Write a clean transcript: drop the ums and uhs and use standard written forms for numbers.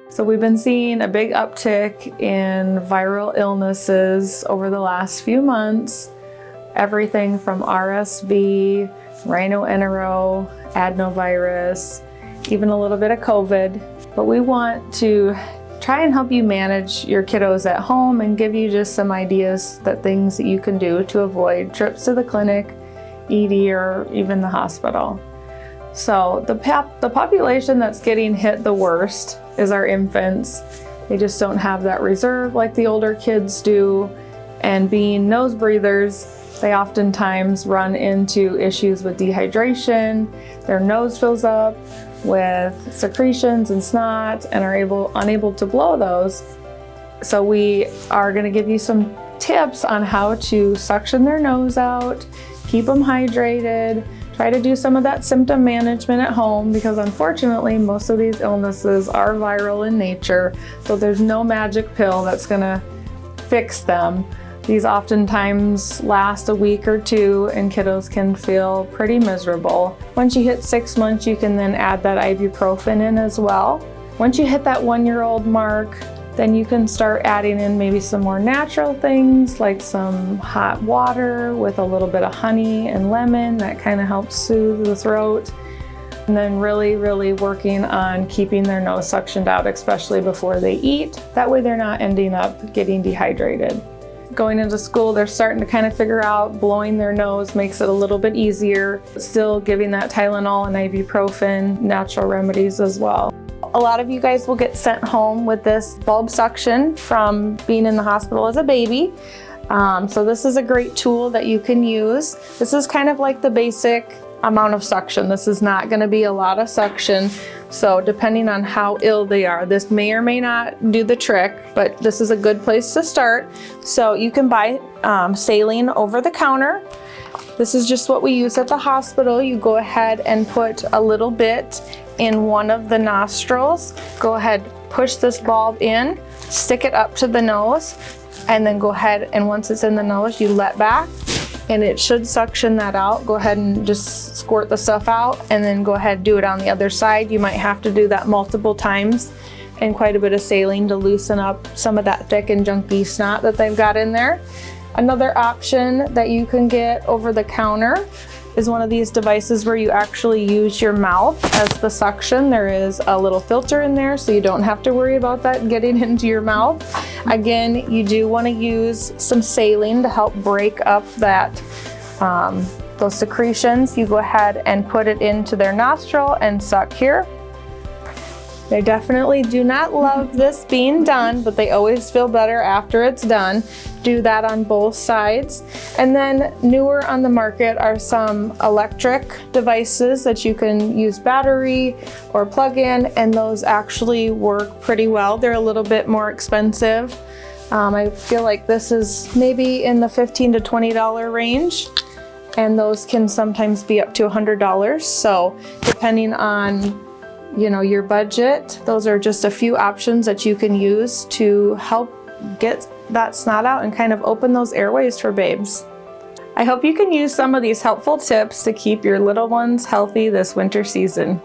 So we've been seeing a big uptick in viral illnesses over the last few months. Everything from RSV, rhinoenterol, adenovirus, even a little bit of COVID. But we want to try and help you manage your kiddos at home and give you just some ideas, things that you can do to avoid trips to the clinic, ED, or even the hospital. So the population that's getting hit the worst is our infants. They just don't have that reserve like the older kids do. And being nose breathers, they oftentimes run into issues with dehydration. Their nose fills up with secretions and snot and are unable to blow those. So we are going to give you some tips on how to suction their nose out, keep them hydrated, try to do some of that symptom management at home, because unfortunately most of these illnesses are viral in nature, so there's no magic pill that's going to fix them. These oftentimes last a week or two and kiddos can feel pretty miserable. Once you hit 6 months, you can then add that ibuprofen in as well. Once you hit that 1-year-old mark, then you can start adding in maybe some more natural things like some hot water with a little bit of honey and lemon that kind of helps soothe the throat. And then really working on keeping their nose suctioned out, especially before they eat. That way they're not ending up getting dehydrated. Going into school, they're starting to kind of figure out blowing their nose makes it a little bit easier. Still giving that Tylenol and ibuprofen, natural remedies as well. A lot of you guys will get sent home with this bulb suction from being in the hospital as a baby. So this is a great tool that you can use. This is kind of like the basic amount of suction. This is not going to be a lot of suction. So depending on how ill they are, this may or may not do the trick, but this is a good place to start. So you can buy saline over the counter. This is just what we use at the hospital. You go ahead and put a little bit in one of the nostrils. Go ahead, push this bulb in, stick it up to the nose, and then go ahead and once it's in the nose, you let back and it should suction that out. Go ahead and just squirt the stuff out and then go ahead and do it on the other side. You might have to do that multiple times and quite a bit of saline to loosen up some of that thick and junky snot that they've got in there. Another option that you can get over the counter is one of these devices where you actually use your mouth as the suction. There is a little filter in there so you don't have to worry about that getting into your mouth. Again, you do want to use some saline to help break up that those secretions. You go ahead and put it into their nostril and suck here. They definitely do not love this being done, but they always feel better after it's done. Do that on both sides. And then newer on the market are some electric devices that you can use battery or plug in, and those actually work pretty well. They're a little bit more expensive. I feel like this is maybe in the $15 to $20 range, and those can sometimes be up to $100. So depending on your budget, those are just a few options that you can use to help get that snot out and kind of open those airways for babes. I hope you can use some of these helpful tips to keep your little ones healthy this winter season.